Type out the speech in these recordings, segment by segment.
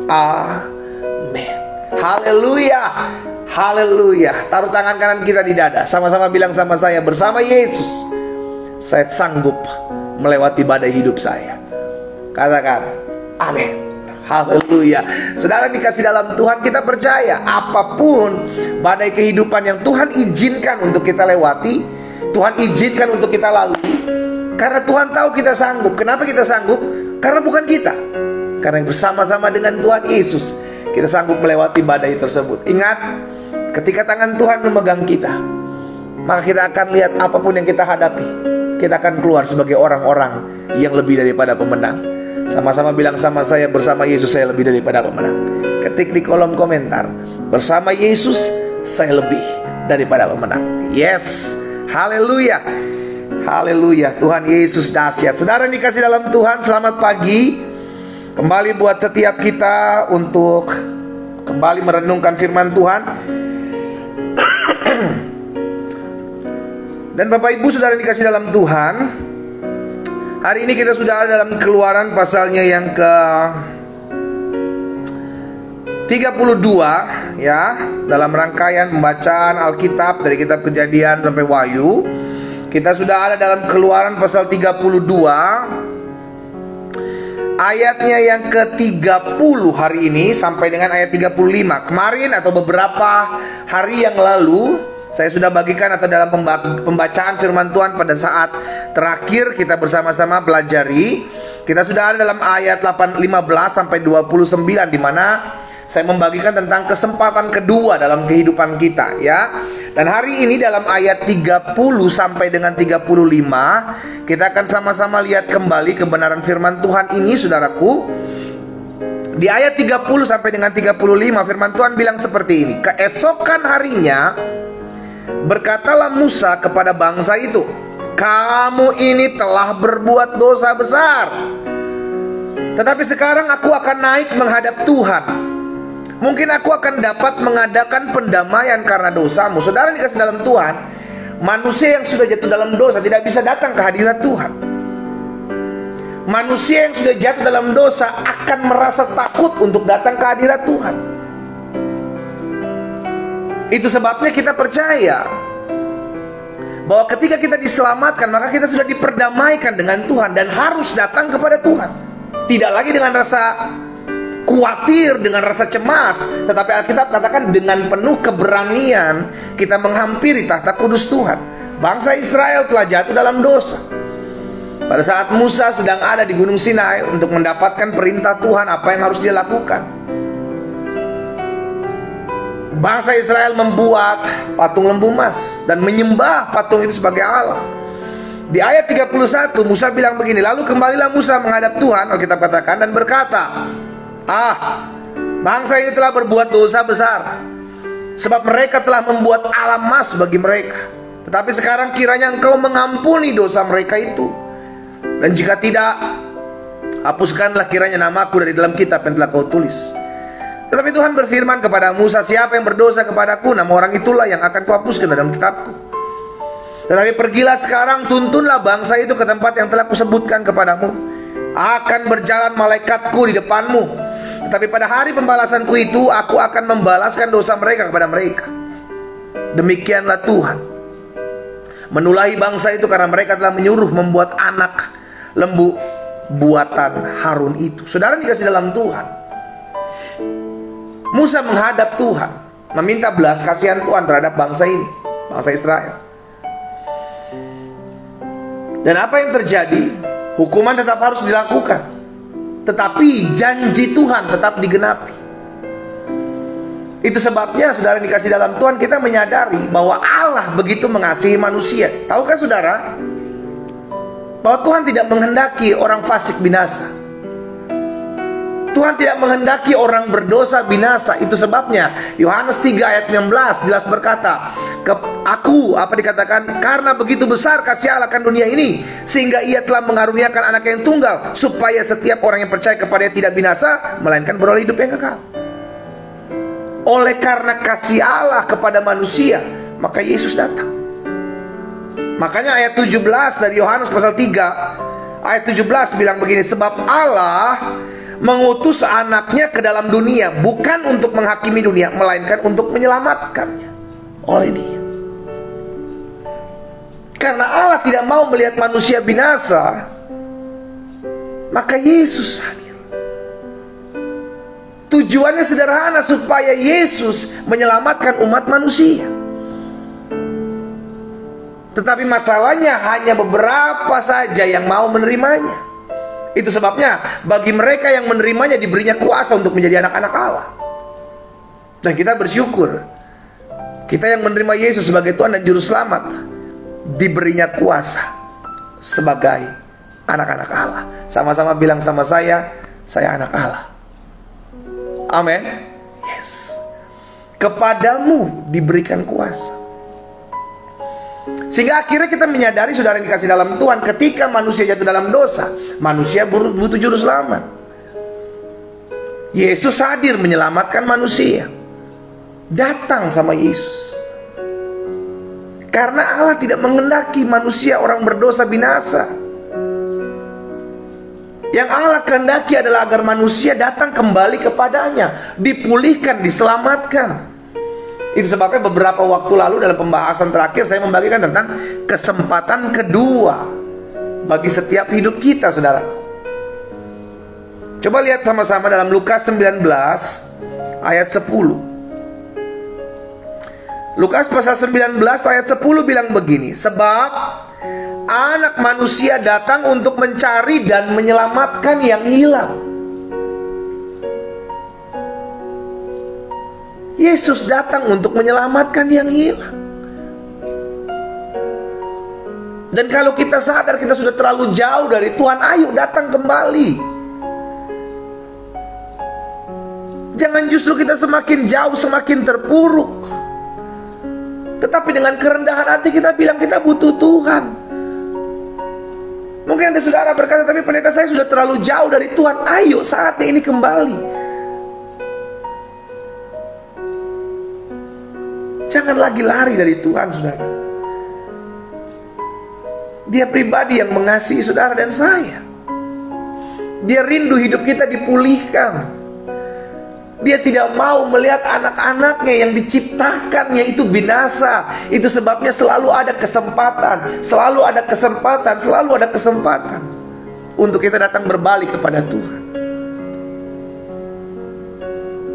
Amin. Haleluya. Haleluya. Taruh tangan kanan kita di dada. Sama-sama bilang sama saya, bersama Yesus saya sanggup melewati badai hidup saya. Katakan amin. Haleluya. Saudara dikasih dalam Tuhan, kita percaya apapun badai kehidupan yang Tuhan izinkan untuk kita lewati, Tuhan izinkan untuk kita lalui, karena Tuhan tahu kita sanggup. Kenapa kita sanggup? Karena bukan kita, karena bersama-sama dengan Tuhan Yesus kita sanggup melewati badai tersebut. Ingat, ketika tangan Tuhan memegang kita, maka kita akan lihat apapun yang kita hadapi, kita akan keluar sebagai orang-orang yang lebih daripada pemenang. Sama-sama bilang sama saya, bersama Yesus saya lebih daripada pemenang. Ketik di kolom komentar, bersama Yesus saya lebih daripada pemenang. Yes. Haleluya. Haleluya. Tuhan Yesus dahsyat. Saudara yang dikasih dalam Tuhan, selamat pagi. Kembali buat setiap kita untuk kembali merenungkan firman Tuhan. Dan Bapak Ibu saudara yang dikasih dalam Tuhan, hari ini kita sudah ada dalam Keluaran pasalnya yang ke 32 ya, dalam rangkaian pembacaan Alkitab dari kitab Kejadian sampai Wahyu. Kita sudah ada dalam Keluaran pasal 32 ayatnya yang ke-30 hari ini sampai dengan ayat 35. Kemarin atau beberapa hari yang lalu saya sudah bagikan atau dalam pembacaan firman Tuhan pada saat terakhir kita bersama-sama pelajari. Kita sudah ada dalam ayat 15 sampai 29, di mana saya membagikan tentang kesempatan kedua dalam kehidupan kita ya. Dan hari ini dalam ayat 30 sampai dengan 35 kita akan sama-sama lihat kembali kebenaran firman Tuhan ini, saudaraku. Di ayat 30 sampai dengan 35 firman Tuhan bilang seperti ini. Keesokan harinya berkatalah Musa kepada bangsa itu, kamu ini telah berbuat dosa besar. Tetapi sekarang aku akan naik menghadap Tuhan. Mungkin aku akan dapat mengadakan pendamaian karena dosamu. Saudara dikasih dalam Tuhan, manusia yang sudah jatuh dalam dosa tidak bisa datang ke hadirat Tuhan. Manusia yang sudah jatuh dalam dosa akan merasa takut untuk datang ke hadirat Tuhan. Itu sebabnya kita percaya bahwa ketika kita diselamatkan, maka kita sudah diperdamaikan dengan Tuhan dan harus datang kepada Tuhan. Tidak lagi dengan rasa khawatir, dengan rasa cemas, tetapi Alkitab katakan dengan penuh keberanian kita menghampiri tahta kudus Tuhan. Bangsa Israel telah jatuh dalam dosa. Pada saat Musa sedang ada di Gunung Sinai untuk mendapatkan perintah Tuhan apa yang harus dia lakukan, bangsa Israel membuat patung lembu emas dan menyembah patung itu sebagai Allah. Di ayat 31 Musa bilang begini, lalu kembalilah Musa menghadap Tuhan, Alkitab katakan, dan berkata, bangsa ini telah berbuat dosa besar, sebab mereka telah membuat alam emas bagi mereka. Tetapi sekarang kiranya engkau mengampuni dosa mereka itu, dan jika tidak, hapuskanlah kiranya namaku dari dalam kitab yang telah kau tulis. Tetapi Tuhan berfirman kepada Musa, siapa yang berdosa kepadaku, nama orang itulah yang akan kuhapuskan dalam kitabku. Tetapi pergilah sekarang, tuntunlah bangsa itu ke tempat yang telah kusebutkan kepadamu. Akan berjalan malaikatku di depanmu, tetapi pada hari pembalasanku itu aku akan membalaskan dosa mereka kepada mereka. Demikianlah Tuhan menulahi bangsa itu karena mereka telah menyuruh membuat anak lembu buatan Harun itu. Saudara dikasih dalam Tuhan, Musa menghadap Tuhan, meminta belas kasihan Tuhan terhadap bangsa ini, bangsa Israel. Dan apa yang terjadi? Hukuman tetap harus dilakukan, tetapi janji Tuhan tetap digenapi. Itu sebabnya saudara dikasih dalam Tuhan, kita menyadari bahwa Allah begitu mengasihi manusia. Tahukah saudara bahwa Tuhan tidak menghendaki orang fasik binasa? Tuhan tidak menghendaki orang berdosa binasa. Itu sebabnya Yohanes 3 ayat 16 jelas berkata, karena begitu besar kasih Allah akan dunia ini, sehingga ia telah mengaruniakan anak yang tunggal, supaya setiap orang yang percaya kepadanya tidak binasa, melainkan beroleh hidup yang kekal. Oleh karena kasih Allah kepada manusia, maka Yesus datang. Makanya ayat 17 dari Yohanes pasal 3 ayat 17 bilang begini, sebab Allah mengutus anaknya ke dalam dunia, bukan untuk menghakimi dunia, melainkan untuk menyelamatkannya oleh dia. Karena Allah tidak mau melihat manusia binasa, maka Yesus hadir. Tujuannya sederhana, supaya Yesus menyelamatkan umat manusia. Tetapi masalahnya hanya beberapa saja yang mau menerimanya. Itu sebabnya bagi mereka yang menerimanya diberinya kuasa untuk menjadi anak-anak Allah. Dan kita bersyukur, kita yang menerima Yesus sebagai Tuhan dan Juru Selamat diberinya kuasa sebagai anak-anak Allah. Sama-sama bilang sama saya anak Allah. Amin. Yes. Kepadamu diberikan kuasa. Sehingga akhirnya kita menyadari, saudara yang dikasih dalam Tuhan, ketika manusia jatuh dalam dosa, manusia butuh juru selamat. Yesus hadir menyelamatkan manusia. Datang sama Yesus. Karena Allah tidak menghendaki manusia orang berdosa binasa. Yang Allah kehendaki adalah agar manusia datang kembali kepadanya, dipulihkan, diselamatkan. Itu sebabnya beberapa waktu lalu dalam pembahasan terakhir saya membagikan tentang kesempatan kedua bagi setiap hidup kita, saudara. Coba lihat sama-sama dalam Lukas 19 ayat 10. Lukas pasal 19 ayat 10 bilang begini, sebab Anak Manusia datang untuk mencari dan menyelamatkan yang hilang. Yesus datang untuk menyelamatkan yang hilang. Dan kalau kita sadar kita sudah terlalu jauh dari Tuhan, ayo datang kembali. Jangan justru kita semakin jauh, semakin terpuruk. Tetapi dengan kerendahan hati kita bilang kita butuh Tuhan. Mungkin ada saudara berkata, tapi pendeta saya sudah terlalu jauh dari Tuhan. Ayo saatnya ini kembali. Jangan lagi lari dari Tuhan, saudara. Dia pribadi yang mengasihi saudara dan saya. Dia rindu hidup kita dipulihkan. Dia tidak mau melihat anak-anaknya yang diciptakannya itu binasa. Itu sebabnya selalu ada kesempatan, selalu ada kesempatan, selalu ada kesempatan untuk kita datang berbalik kepada Tuhan.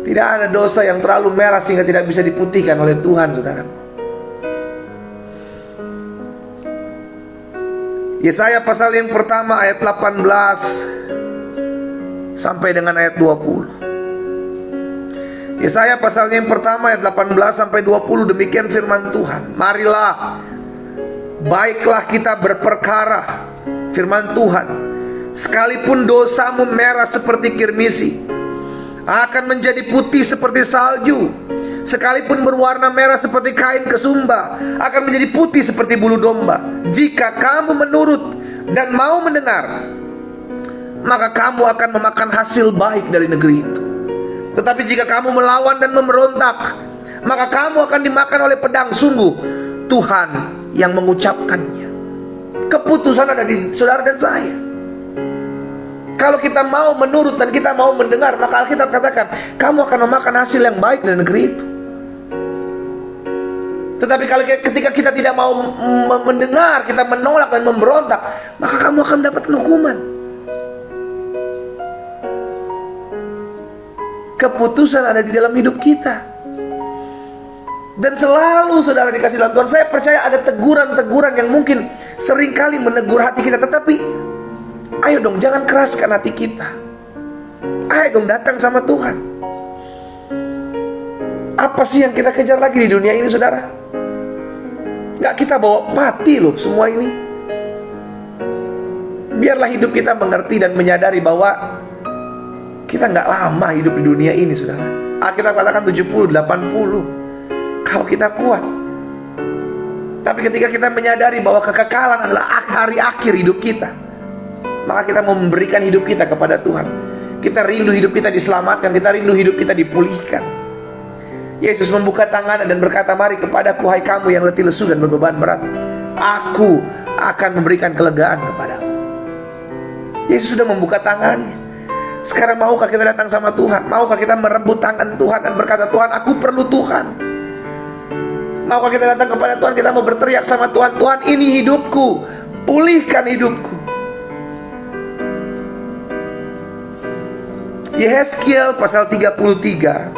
Tidak ada dosa yang terlalu merah sehingga tidak bisa diputihkan oleh Tuhan, saudara. Yesaya pasal yang pertama ayat 18 sampai dengan ayat 20. Yesaya pasal yang pertama ayat 18 sampai 20, demikian firman Tuhan. Marilah, baiklah kita berperkara, firman Tuhan. Sekalipun dosamu merah seperti kirmisi, akan menjadi putih seperti salju. Sekalipun berwarna merah seperti kain kesumba, akan menjadi putih seperti bulu domba. Jika kamu menurut dan mau mendengar, maka kamu akan memakan hasil baik dari negeri itu. Tetapi jika kamu melawan dan memberontak, maka kamu akan dimakan oleh pedang. Sungguh Tuhan yang mengucapkannya. Keputusan ada di saudara dan saya. Kalau kita mau menurut dan kita mau mendengar, maka Alkitab katakan kamu akan memakan hasil yang baik dari negeri itu. Tetapi kalau ketika kita tidak mau mendengar, kita menolak dan memberontak, maka kamu akan dapat hukuman. Keputusan ada di dalam hidup kita. Dan selalu saudara dikasih dalam Tuhan, saya percaya ada teguran-teguran yang mungkin seringkali menegur hati kita. Tetapi ayo dong, jangan keraskan hati kita. Ayo dong datang sama Tuhan. Apa sih yang kita kejar lagi di dunia ini, saudara? Gak kita bawa mati loh semua ini. Biarlah hidup kita mengerti dan menyadari bahwa kita gak lama hidup di dunia ini, saudara. Alkitab katakan 70, 80 kalau kita kuat. Tapi ketika kita menyadari bahwa kekekalan adalah hari akhir hidup kita, maka kita mau memberikan hidup kita kepada Tuhan. Kita rindu hidup kita diselamatkan, kita rindu hidup kita dipulihkan. Yesus membuka tangan dan berkata, mari kepadaku hai kamu yang letih lesu dan berbeban berat, aku akan memberikan kelegaan kepadamu. Yesus sudah membuka tangannya. Sekarang maukah kita datang sama Tuhan? Maukah kita merebut tangan Tuhan dan berkata, Tuhan, aku perlu Tuhan? Maukah kita datang kepada Tuhan, kita mau berteriak sama Tuhan, Tuhan, ini hidupku, pulihkan hidupku. Yehezkiel pasal 33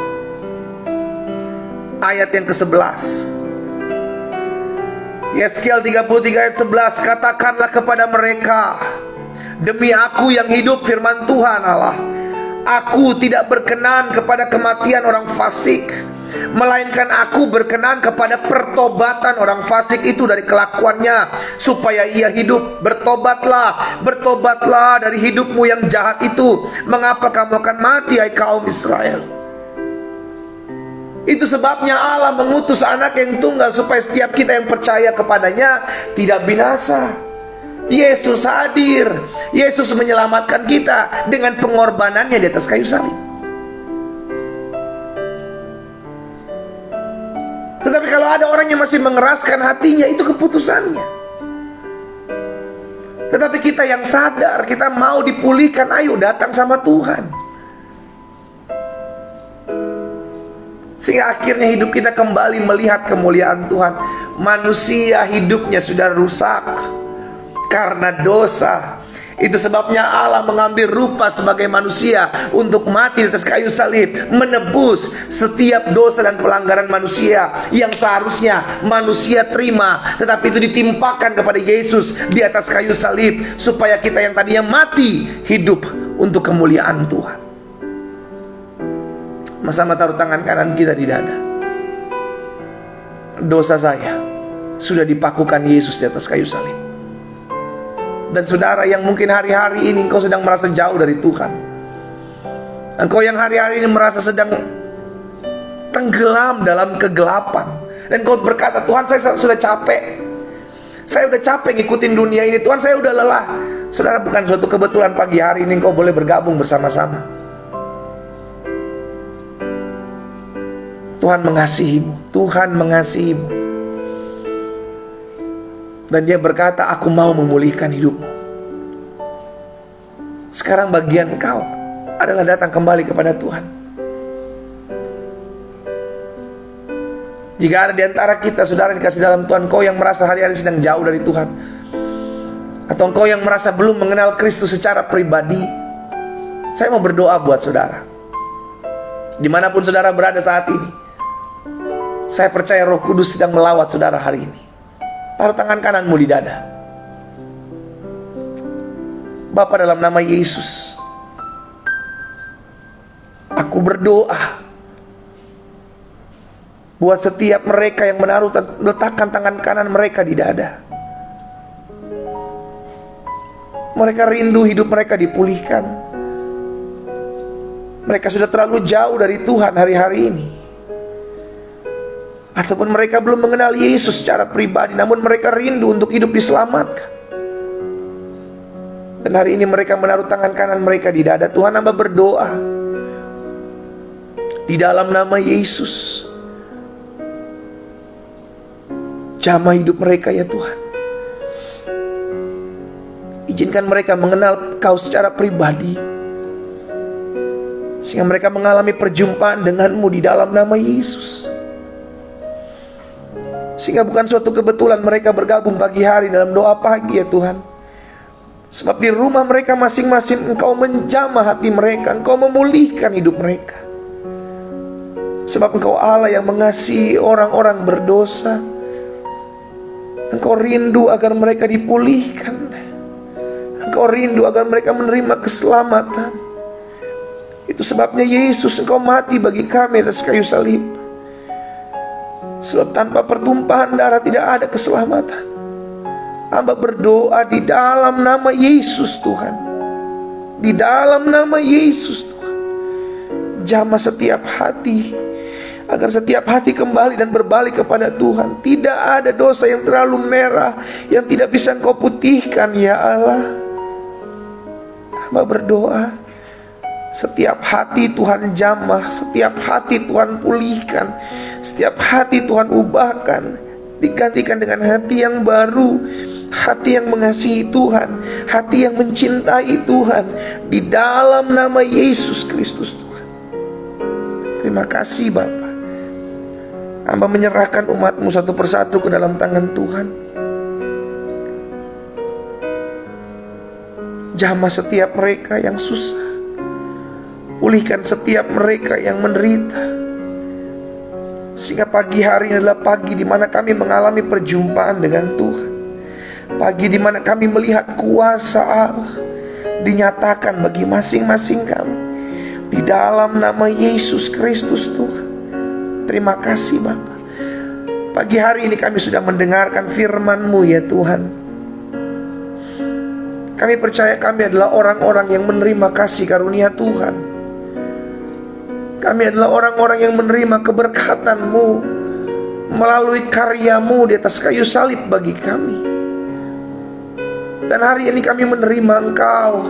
ayat yang ke-11. Yehezkiel 33 ayat 11, katakanlah kepada mereka, demi aku yang hidup, firman Tuhan Allah, aku tidak berkenan kepada kematian orang fasik, melainkan aku berkenan kepada pertobatan orang fasik itu dari kelakuannya, supaya ia hidup. Bertobatlah, bertobatlah dari hidupmu yang jahat itu. Mengapa kamu akan mati, hai kaum Israel? Itu sebabnya Allah mengutus anak yang tunggal, supaya setiap kita yang percaya kepadanya tidak binasa. Yesus hadir, Yesus menyelamatkan kita dengan pengorbanannya di atas kayu salib. Tetapi kalau ada orang yang masih mengeraskan hatinya, itu keputusannya. Tetapi kita yang sadar, kita mau dipulihkan, ayo datang sama Tuhan. Sehingga akhirnya hidup kita kembali melihat kemuliaan Tuhan. Manusia hidupnya sudah rusak karena dosa. Itu sebabnya Allah mengambil rupa sebagai manusia untuk mati di atas kayu salib, menebus setiap dosa dan pelanggaran manusia yang seharusnya manusia terima, tetapi itu ditimpakan kepada Yesus di atas kayu salib, supaya kita yang tadinya mati hidup untuk kemuliaan Tuhan. Sama-sama taruh tangan kanan kita di dada. Dosa saya sudah dipakukan Yesus di atas kayu salib. Dan saudara yang mungkin hari-hari ini engkau sedang merasa jauh dari Tuhan, engkau yang hari-hari ini merasa sedang tenggelam dalam kegelapan, dan engkau berkata, Tuhan, saya sudah capek, saya udah capek ngikutin dunia ini, Tuhan, saya udah lelah. Saudara, bukan suatu kebetulan pagi hari ini engkau boleh bergabung bersama-sama. Tuhan mengasihimu, Tuhan mengasihimu. Dan dia berkata, aku mau memulihkan hidupmu. Sekarang bagian engkau adalah datang kembali kepada Tuhan. Jika ada di antara kita, saudara yang dikasih dalam Tuhan, engkau yang merasa hari-hari sedang jauh dari Tuhan, atau engkau yang merasa belum mengenal Kristus secara pribadi, saya mau berdoa buat saudara. Dimanapun saudara berada saat ini, saya percaya Roh Kudus sedang melawat saudara hari ini. Taruh tangan kananmu di dada. Bapa, dalam nama Yesus, aku berdoa buat setiap mereka yang letakkan tangan kanan mereka di dada. Mereka rindu hidup mereka dipulihkan. Mereka sudah terlalu jauh dari Tuhan hari-hari ini. Ataupun mereka belum mengenal Yesus secara pribadi, namun mereka rindu untuk hidup diselamatkan. Dan hari ini mereka menaruh tangan kanan mereka di dada. Tuhan, hamba berdoa di dalam nama Yesus, jamah hidup mereka ya Tuhan. Izinkan mereka mengenal Kau secara pribadi, sehingga mereka mengalami perjumpaan denganmu di dalam nama Yesus. Sehingga bukan suatu kebetulan mereka bergabung pagi hari dalam doa pagi ya Tuhan. Sebab di rumah mereka masing-masing Engkau menjamah hati mereka, Engkau memulihkan hidup mereka. Sebab Engkau Allah yang mengasihi orang-orang berdosa. Engkau rindu agar mereka dipulihkan. Engkau rindu agar mereka menerima keselamatan. Itu sebabnya Yesus, Engkau mati bagi kami atas kayu salib. Sebab tanpa pertumpahan darah tidak ada keselamatan. Hamba berdoa di dalam nama Yesus Tuhan, di dalam nama Yesus Tuhan, jamah setiap hati, agar setiap hati kembali dan berbalik kepada Tuhan. Tidak ada dosa yang terlalu merah yang tidak bisa Engkau putihkan ya Allah. Hamba berdoa, setiap hati Tuhan jamah, setiap hati Tuhan pulihkan, setiap hati Tuhan ubahkan digantikan dengan hati yang baru, hati yang mengasihi Tuhan, hati yang mencintai Tuhan, di dalam nama Yesus Kristus Tuhan. Terima kasih Bapa. Hamba menyerahkan umat-Mu satu persatu ke dalam tangan Tuhan. Jamah setiap mereka yang susah, pulihkan setiap mereka yang menderita, sehingga pagi hari ini adalah pagi di mana kami mengalami perjumpaan dengan Tuhan. Pagi di mana kami melihat kuasa Allah dinyatakan bagi masing-masing kami, di dalam nama Yesus Kristus Tuhan. Terima kasih Bapa. Pagi hari ini kami sudah mendengarkan firman-Mu ya Tuhan. Kami percaya kami adalah orang-orang yang menerima kasih karunia Tuhan. Kami adalah orang-orang yang menerima keberkatan-Mu melalui karya-Mu di atas kayu salib bagi kami. Dan hari ini kami menerima Engkau,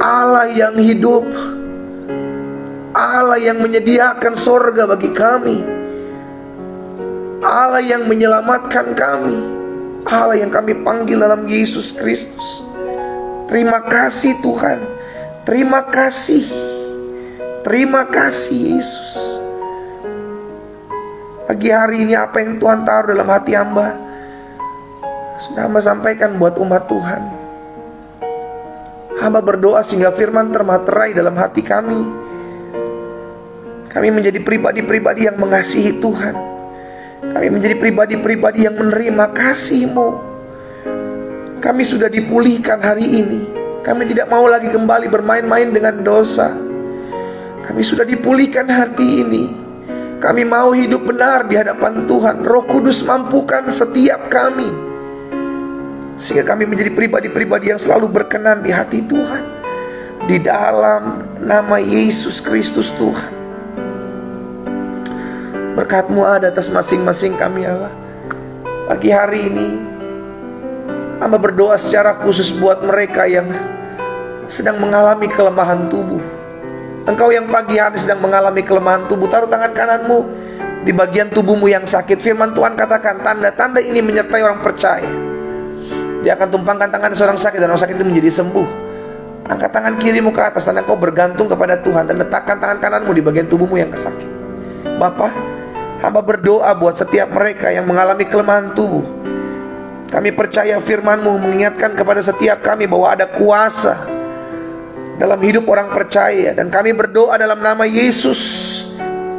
Allah yang hidup, Allah yang menyediakan sorga bagi kami, Allah yang menyelamatkan kami, Allah yang kami panggil dalam Yesus Kristus. Terima kasih Tuhan. Terima kasih. Terima kasih Yesus. Pagi hari ini apa yang Tuhan taruh dalam hati hamba sudah hamba sampaikan buat umat Tuhan. Hamba berdoa sehingga firman termaterai dalam hati kami. Kami menjadi pribadi-pribadi yang mengasihi Tuhan. Kami menjadi pribadi-pribadi yang menerima kasih-Mu. Kami sudah dipulihkan hari ini. Kami tidak mau lagi kembali bermain-main dengan dosa. Kami sudah dipulihkan hati ini. Kami mau hidup benar di hadapan Tuhan. Roh Kudus mampukan setiap kami, sehingga kami menjadi pribadi-pribadi yang selalu berkenan di hati Tuhan. Di dalam nama Yesus Kristus Tuhan. Berkat-Mu ada atas masing-masing kami Allah. Pagi hari ini hamba berdoa secara khusus buat mereka yang sedang mengalami kelemahan tubuh. Engkau yang pagi hari sedang mengalami kelemahan tubuh, taruh tangan kananmu di bagian tubuhmu yang sakit. Firman Tuhan katakan, tanda-tanda ini menyertai orang percaya. Dia akan tumpangkan tangan seorang sakit dan orang sakit itu menjadi sembuh. Angkat tangan kirimu ke atas, tanda engkau bergantung kepada Tuhan, dan letakkan tangan kananmu di bagian tubuhmu yang sakit. Bapa, hamba berdoa buat setiap mereka yang mengalami kelemahan tubuh. Kami percaya firman-Mu mengingatkan kepada setiap kami bahwa ada kuasa dalam hidup orang percaya. Dan kami berdoa dalam nama Yesus,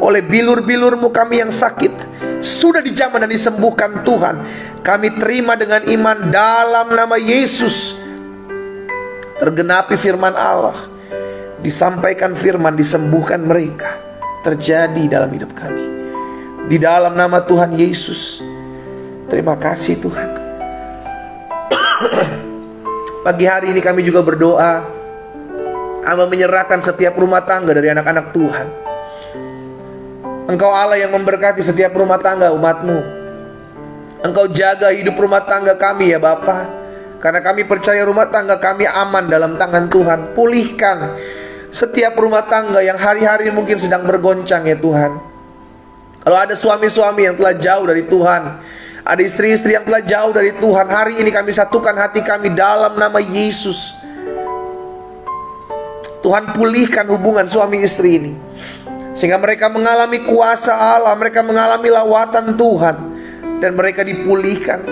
oleh bilur-bilur-Mu kami yang sakit sudah dijamah dan disembuhkan Tuhan. Kami terima dengan iman dalam nama Yesus. Tergenapi firman Allah, disampaikan firman, disembuhkan mereka, terjadi dalam hidup kami. Di dalam nama Tuhan Yesus. Terima kasih Tuhan. Pagi hari ini kami juga berdoa, hamba menyerahkan setiap rumah tangga dari anak-anak Tuhan. Engkau Allah yang memberkati setiap rumah tangga umat-Mu. Engkau jaga hidup rumah tangga kami ya Bapa, karena kami percaya rumah tangga kami aman dalam tangan Tuhan. Pulihkan setiap rumah tangga yang hari-hari mungkin sedang bergoncang ya Tuhan. Kalau ada suami-suami yang telah jauh dari Tuhan, ada istri-istri yang telah jauh dari Tuhan, hari ini kami satukan hati kami dalam nama Yesus. Tuhan pulihkan hubungan suami istri ini, sehingga mereka mengalami kuasa Allah, mereka mengalami lawatan Tuhan, dan mereka dipulihkan,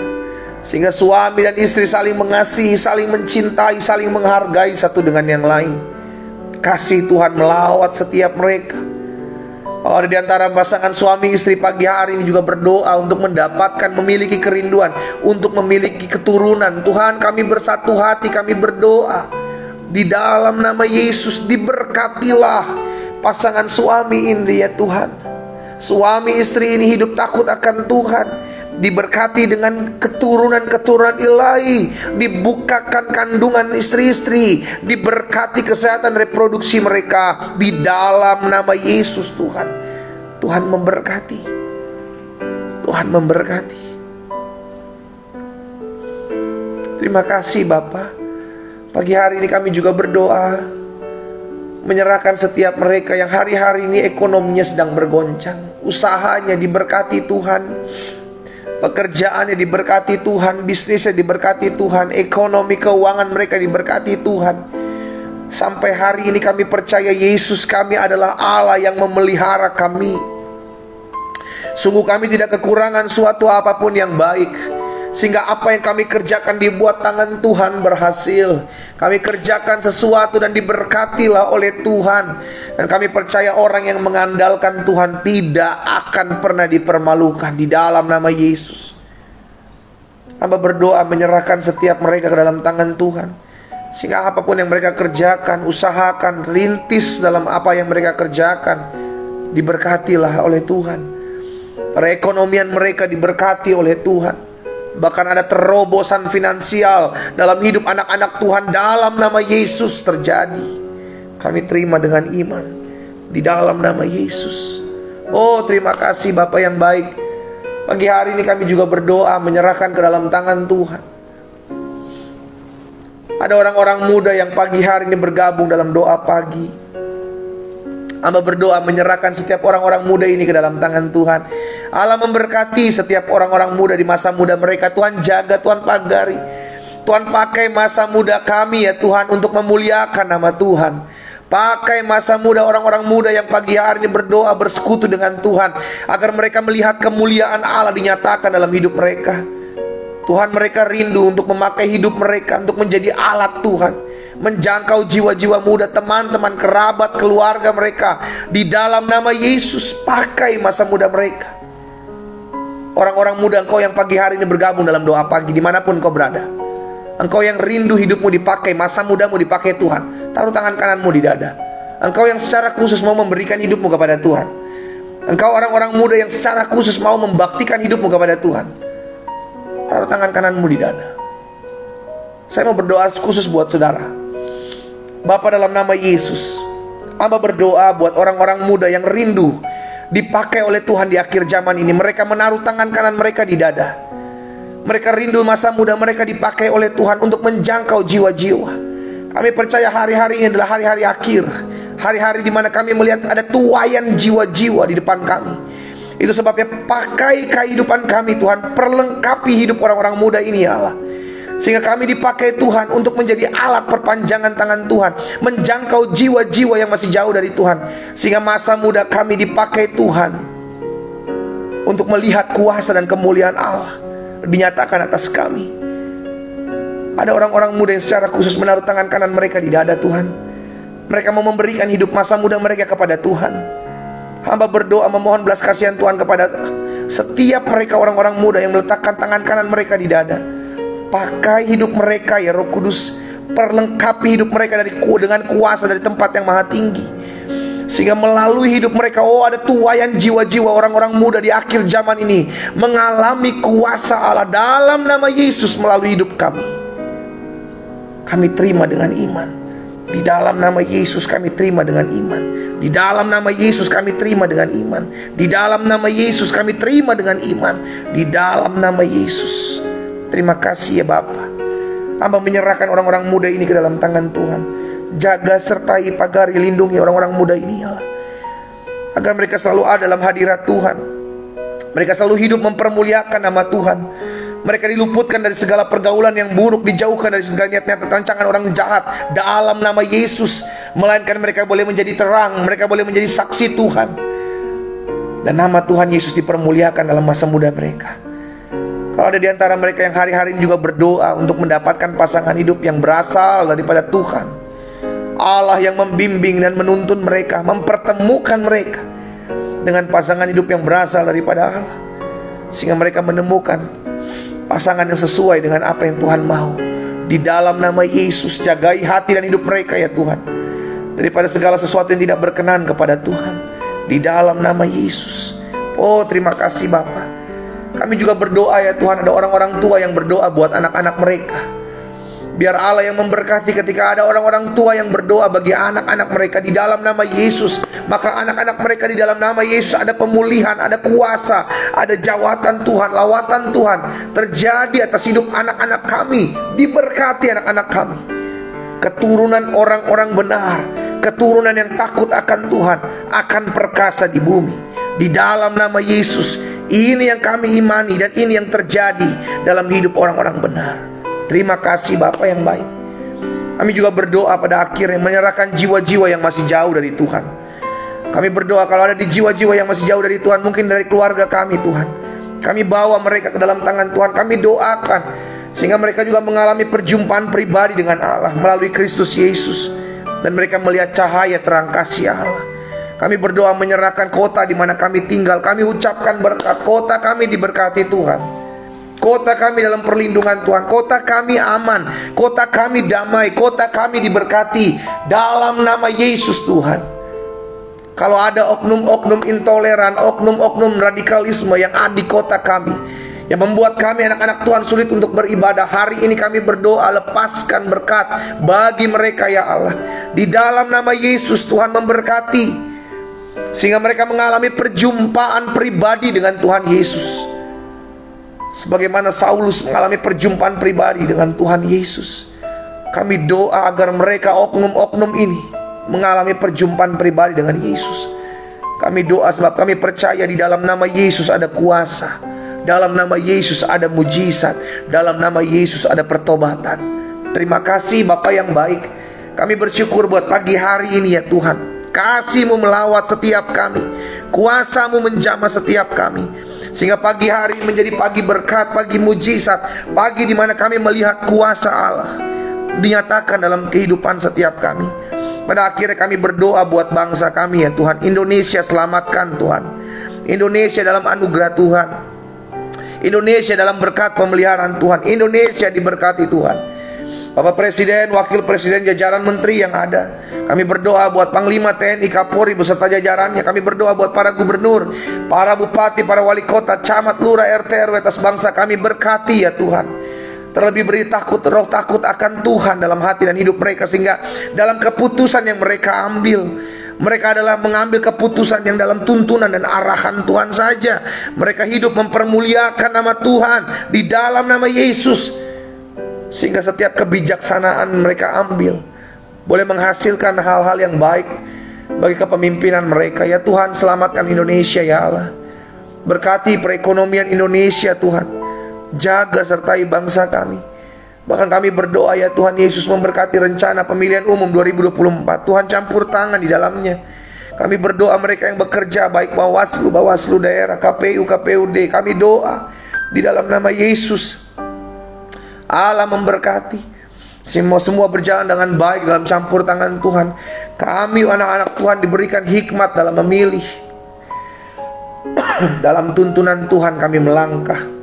sehingga suami dan istri saling mengasihi, saling mencintai, saling menghargai satu dengan yang lain. Kasih Tuhan melawat setiap mereka. Kalau ada di antara pasangan suami istri pagi hari ini juga berdoa untuk mendapatkan, memiliki kerinduan untuk memiliki keturunan, Tuhan kami bersatu hati, kami berdoa di dalam nama Yesus, diberkatilah pasangan suami ini ya Tuhan. Suami istri ini hidup takut akan Tuhan, diberkati dengan keturunan-keturunan ilahi, dibukakan kandungan istri-istri, diberkati kesehatan reproduksi mereka di dalam nama Yesus Tuhan. Tuhan memberkati, Tuhan memberkati. Terima kasih Bapa. Pagi hari ini kami juga berdoa, menyerahkan setiap mereka yang hari-hari ini ekonominya sedang bergoncang, usahanya diberkati Tuhan, Pekerjaannya diberkati Tuhan, bisnisnya diberkati Tuhan, ekonomi keuangan mereka diberkati Tuhan. Sampai hari ini kami percaya Yesus kami adalah Allah yang memelihara kami. Sungguh kami tidak kekurangan suatu apapun yang baik, sehingga apa yang kami kerjakan dibuat tangan Tuhan berhasil. Kami kerjakan sesuatu dan diberkatilah oleh Tuhan. Dan kami percaya orang yang mengandalkan Tuhan tidak akan pernah dipermalukan di dalam nama Yesus. Hamba berdoa menyerahkan setiap mereka ke dalam tangan Tuhan, sehingga apapun yang mereka kerjakan, usahakan, rintis dalam apa yang mereka kerjakan, diberkatilah oleh Tuhan. Perekonomian mereka diberkati oleh Tuhan. Bahkan ada terobosan finansial dalam hidup anak-anak Tuhan dalam nama Yesus terjadi. Kami terima dengan iman di dalam nama Yesus. Oh, terima kasih Bapa yang baik. Pagi hari ini kami juga berdoa menyerahkan ke dalam tangan Tuhan. Ada orang-orang muda yang pagi hari ini bergabung dalam doa pagi. Hamba berdoa menyerahkan setiap orang-orang muda ini ke dalam tangan Tuhan. Allah memberkati setiap orang-orang muda di masa muda mereka. Tuhan jaga, Tuhan pagari. Tuhan pakai masa muda kami ya Tuhan untuk memuliakan nama Tuhan. Pakai masa muda orang-orang muda yang pagi hari ini berdoa bersekutu dengan Tuhan, agar mereka melihat kemuliaan Allah dinyatakan dalam hidup mereka. Tuhan, mereka rindu untuk memakai hidup mereka untuk menjadi alat Tuhan, menjangkau jiwa-jiwa muda, teman-teman, kerabat, keluarga mereka. Di dalam nama Yesus, pakai masa muda mereka. Orang-orang muda engkau yang pagi hari ini bergabung dalam doa pagi, dimanapun engkau berada, engkau yang rindu hidupmu dipakai, masa mudamu dipakai Tuhan, taruh tangan kananmu di dada. Engkau yang secara khusus mau memberikan hidupmu kepada Tuhan. Engkau orang-orang muda yang secara khusus mau membaktikan hidupmu kepada Tuhan, taruh tangan kananmu di dada. Saya mau berdoa khusus buat saudara. Bapa, dalam nama Yesus, Hamba berdoa buat orang-orang muda yang rindu dipakai oleh Tuhan di akhir zaman ini. Mereka menaruh tangan kanan mereka di dada. Mereka rindu masa muda mereka dipakai oleh Tuhan untuk menjangkau jiwa-jiwa. Kami percaya hari-hari ini adalah hari-hari akhir, hari-hari di mana kami melihat ada tuaian jiwa-jiwa di depan kami. Itu sebabnya pakai kehidupan kami Tuhan, perlengkapi hidup orang-orang muda ini ya Allah, sehingga kami dipakai Tuhan untuk menjadi alat perpanjangan tangan Tuhan, menjangkau jiwa-jiwa yang masih jauh dari Tuhan, sehingga masa muda kami dipakai Tuhan untuk melihat kuasa dan kemuliaan Allah dinyatakan atas kami. Ada orang-orang muda yang secara khusus menaruh tangan kanan mereka di dada Tuhan. Mereka mau memberikan hidup masa muda mereka kepada Tuhan. Hamba berdoa memohon belas kasihan Tuhan kepada setiap mereka, orang-orang muda yang meletakkan tangan kanan mereka di dada. Pakai hidup mereka ya Roh Kudus, perlengkapi hidup mereka dengan kuasa dari tempat yang maha tinggi, sehingga melalui hidup mereka, oh, ada tuaian jiwa-jiwa orang-orang muda di akhir zaman ini mengalami kuasa Allah dalam nama Yesus melalui hidup kami. Kami terima dengan iman. Di dalam nama Yesus kami terima dengan iman. Di dalam nama Yesus kami terima dengan iman. Di dalam nama Yesus kami terima dengan iman. Di dalam nama Yesus. Terima kasih ya Bapa. Hamba menyerahkan orang-orang muda ini ke dalam tangan Tuhan. Jaga, sertai, pagari, lindungi orang-orang muda ini ya Allah, agar mereka selalu ada dalam hadirat Tuhan. Mereka selalu hidup mempermuliakan nama Tuhan. Mereka diluputkan dari segala pergaulan yang buruk, dijauhkan dari segala niat-niat rancangan orang jahat dalam nama Yesus. Melainkan mereka boleh menjadi terang, mereka boleh menjadi saksi Tuhan, dan nama Tuhan Yesus dipermuliakan dalam masa muda mereka. Kalau ada di antara mereka yang hari-hari ini juga berdoa untuk mendapatkan pasangan hidup yang berasal daripada Tuhan, Allah yang membimbing dan menuntun mereka, mempertemukan mereka dengan pasangan hidup yang berasal daripada Allah, sehingga mereka menemukan pasangan yang sesuai dengan apa yang Tuhan mau. Di dalam nama Yesus, jagai hati dan hidup mereka ya Tuhan, daripada segala sesuatu yang tidak berkenan kepada Tuhan. Di dalam nama Yesus. Oh, terima kasih Bapa. Kami juga berdoa ya Tuhan, ada orang-orang tua yang berdoa buat anak-anak mereka. Biar Allah yang memberkati ketika ada orang-orang tua yang berdoa bagi anak-anak mereka di dalam nama Yesus. Maka anak-anak mereka di dalam nama Yesus ada pemulihan, ada kuasa, ada jawatan Tuhan, lawatan Tuhan terjadi atas hidup anak-anak kami. Diberkati anak-anak kami, keturunan orang-orang benar, keturunan yang takut akan Tuhan, akan perkasa di bumi. Di dalam nama Yesus, Ini yang kami imani dan ini yang terjadi dalam hidup orang-orang benar. Terima kasih Bapa yang baik. Kami juga berdoa pada akhirnya menyerahkan jiwa-jiwa yang masih jauh dari Tuhan. Kami berdoa kalau ada di jiwa-jiwa yang masih jauh dari Tuhan, mungkin dari keluarga kami Tuhan, kami bawa mereka ke dalam tangan Tuhan. Kami doakan sehingga mereka juga mengalami perjumpaan pribadi dengan Allah melalui Kristus Yesus, dan mereka melihat cahaya terang kasih Allah. Kami berdoa menyerahkan kota di mana kami tinggal. Kami ucapkan berkat. Kota kami diberkati Tuhan. Kota kami dalam perlindungan Tuhan. Kota kami aman. Kota kami damai. Kota kami diberkati dalam nama Yesus Tuhan. Kalau ada oknum-oknum intoleran, oknum-oknum radikalisme yang ada di kota kami, yang membuat kami anak-anak Tuhan sulit untuk beribadah, hari ini kami berdoa, lepaskan berkat bagi mereka ya Allah. Di dalam nama Yesus Tuhan memberkati, sehingga mereka mengalami perjumpaan pribadi dengan Tuhan Yesus, sebagaimana Saulus mengalami perjumpaan pribadi dengan Tuhan Yesus. Kami doa agar mereka oknum-oknum ini mengalami perjumpaan pribadi dengan Yesus. Kami doa sebab kami percaya di dalam nama Yesus ada kuasa, dalam nama Yesus ada mujizat, dalam nama Yesus ada pertobatan. Terima kasih Bapa yang baik. Kami bersyukur buat pagi hari ini ya Tuhan. Kasih-Mu melawat setiap kami, kuasa-Mu menjamah setiap kami, sehingga pagi hari menjadi pagi berkat, pagi mujizat, pagi di mana kami melihat kuasa Allah dinyatakan dalam kehidupan setiap kami. Pada akhirnya kami berdoa buat bangsa kami ya Tuhan. Indonesia selamatkan Tuhan. Indonesia dalam anugerah Tuhan. Indonesia dalam berkat pemeliharaan Tuhan. Indonesia diberkati Tuhan. Bapak Presiden, Wakil Presiden, jajaran menteri yang ada, kami berdoa buat Panglima TNI, Kapolri beserta jajarannya. Kami berdoa buat para gubernur, para bupati, para wali kota, camat, lurah, RT, RW atas bangsa kami. Berkati ya Tuhan. Terlebih beri roh takut akan Tuhan dalam hati dan hidup mereka, sehingga dalam keputusan yang mereka ambil, mereka adalah mengambil keputusan yang dalam tuntunan dan arahan Tuhan saja. Mereka hidup mempermuliakan nama Tuhan di dalam nama Yesus, sehingga setiap kebijaksanaan mereka ambil boleh menghasilkan hal-hal yang baik bagi kepemimpinan mereka. Ya Tuhan, selamatkan Indonesia ya Allah. Berkati perekonomian Indonesia Tuhan. Jaga sertai bangsa kami. Bahkan kami berdoa ya Tuhan Yesus, memberkati rencana pemilihan umum 2024. Tuhan campur tangan di dalamnya. Kami berdoa mereka yang bekerja, baik Bawaslu daerah, KPU, KPUD, kami doa di dalam nama Yesus. Allah memberkati. Semua berjalan dengan baik dalam campur tangan Tuhan. Kami anak-anak Tuhan diberikan hikmat dalam memilih. Dalam tuntunan Tuhan kami melangkah.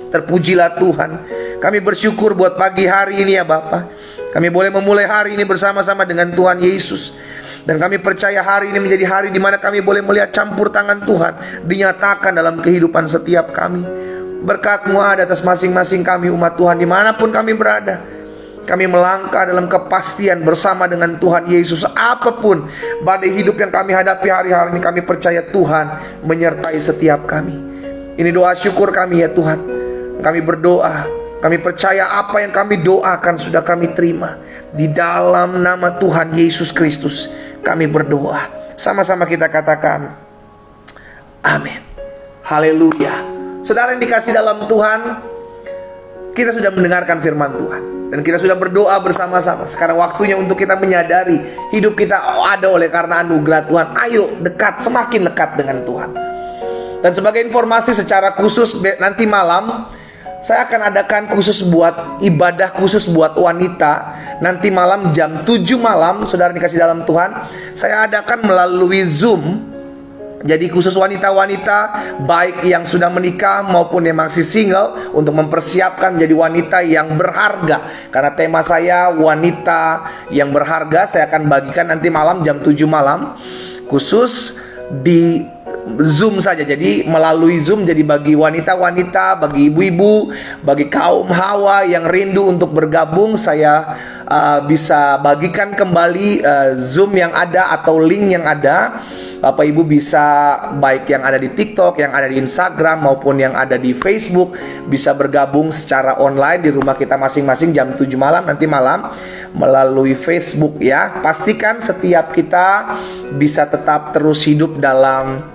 Terpujilah Tuhan. Kami bersyukur buat pagi hari ini ya Bapa. Kami boleh memulai hari ini bersama-sama dengan Tuhan Yesus. Dan kami percaya hari ini menjadi hari di mana kami boleh melihat campur tangan Tuhan dinyatakan dalam kehidupan setiap kami. Berkat-Mu ada atas masing-masing kami umat Tuhan dimanapun kami berada. Kami melangkah dalam kepastian bersama dengan Tuhan Yesus. Apapun badai hidup yang kami hadapi hari-hari ini, kami percaya Tuhan menyertai setiap kami. Ini doa syukur kami ya Tuhan. Kami berdoa, kami percaya apa yang kami doakan sudah kami terima. Di dalam nama Tuhan Yesus Kristus kami berdoa. Sama-sama kita katakan amin. Haleluya. Saudara yang dikasih dalam Tuhan, kita sudah mendengarkan firman Tuhan dan kita sudah berdoa bersama-sama. Sekarang waktunya untuk kita menyadari hidup kita ada oleh karena anugerah Tuhan. Ayo dekat, semakin dekat dengan Tuhan. Dan sebagai informasi secara khusus, nanti malam saya akan adakan ibadah khusus buat wanita. Nanti malam jam 7 malam, saudara dikasih dalam Tuhan, saya adakan melalui Zoom. Jadi khusus wanita-wanita, baik yang sudah menikah maupun yang masih single, untuk mempersiapkan menjadi wanita yang berharga. Karena tema saya wanita yang berharga. Saya akan bagikan nanti malam jam 7 malam, khusus di Zoom saja. Jadi melalui Zoom, jadi bagi wanita-wanita, bagi ibu-ibu, bagi kaum hawa yang rindu untuk bergabung, saya bisa bagikan kembali Zoom yang ada atau link yang ada. Bapak Ibu bisa, baik yang ada di TikTok, yang ada di Instagram, maupun yang ada di Facebook, bisa bergabung secara online di rumah kita masing-masing jam 7 malam nanti malam melalui Facebook ya. Pastikan setiap kita bisa tetap terus hidup dalam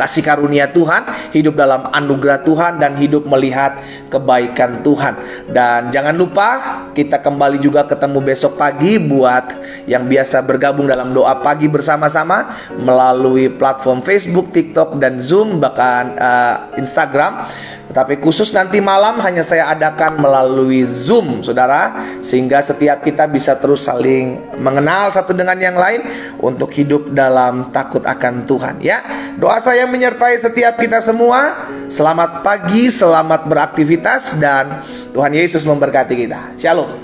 kasih karunia Tuhan, hidup dalam anugerah Tuhan, dan hidup melihat kebaikan Tuhan. Dan jangan lupa kita kembali juga ketemu besok pagi buat yang biasa bergabung dalam doa pagi bersama-sama melalui platform Facebook, TikTok, dan Zoom, bahkan Instagram. Tetapi khusus nanti malam hanya saya adakan melalui Zoom, saudara, sehingga setiap kita bisa terus saling mengenal satu dengan yang lain untuk hidup dalam takut akan Tuhan, ya. Doa saya menyertai setiap kita semua. Selamat pagi, selamat beraktivitas, dan Tuhan Yesus memberkati kita. Shalom.